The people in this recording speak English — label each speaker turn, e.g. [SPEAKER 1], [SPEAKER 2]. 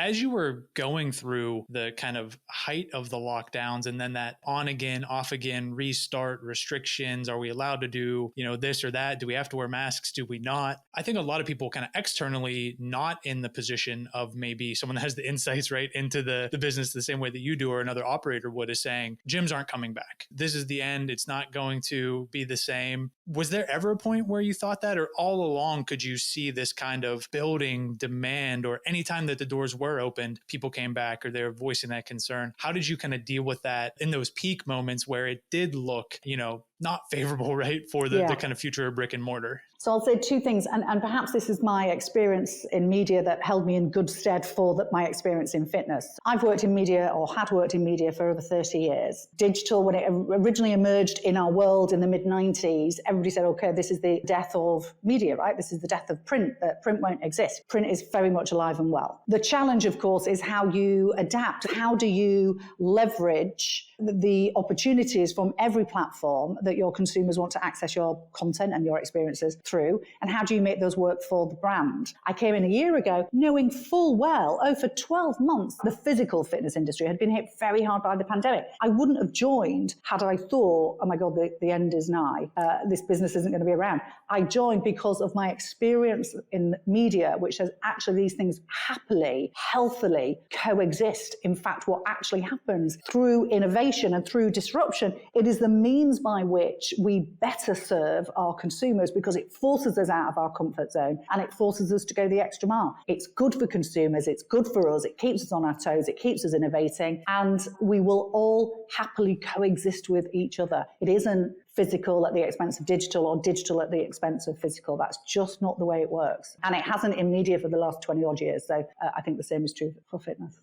[SPEAKER 1] As you were going through the kind of height of the lockdowns and then that on again, off again, restart restrictions, are we allowed to do, this or that? Do we have to wear masks? Do we not? I think a lot of people kind of externally not in the position of maybe someone that has the insights right into the business the same way that you do or another operator would, is saying gyms aren't coming back. This is the end. It's not going to be the same. Was there ever a point where you thought that, or all along could you see this kind of building demand, or anytime that the doors were opened, people came back or they were voicing that concern? How did you kind of deal with that in those peak moments where it did look, not favorable, right, for the kind of future of brick and mortar?
[SPEAKER 2] So I'll say two things, and perhaps this is my experience in media that held me in good stead for my experience in fitness. I've worked in media, or had worked in media, for over 30 years. Digital, when it originally emerged in our world in the mid-90s, everybody said, okay, this is the death of media, right? This is the death of print. Print won't exist. Print is very much alive and well. The challenge, of course, is how you adapt. How do you leverage the opportunities from every platform that your consumers want to access your content and your experiences through, and how do you make those work for the brand? I came in a year ago knowing full well, for 12 months, the physical fitness industry had been hit very hard by the pandemic. I wouldn't have joined had I thought, oh my God, the end is nigh. This business isn't going to be around. I joined because of my experience in media, which says actually these things happily, healthily coexist. In fact, what actually happens through innovation and through disruption, it is the means by which we better serve our consumers, because it forces us out of our comfort zone and it forces us to go the extra mile. It's good for consumers, it's good for us, it keeps us on our toes, it keeps us innovating, and we will all happily coexist with each other. It isn't physical at the expense of digital, or digital at the expense of physical. That's just not the way it works. And it hasn't in media for the last 20 odd years. So I think the same is true for fitness.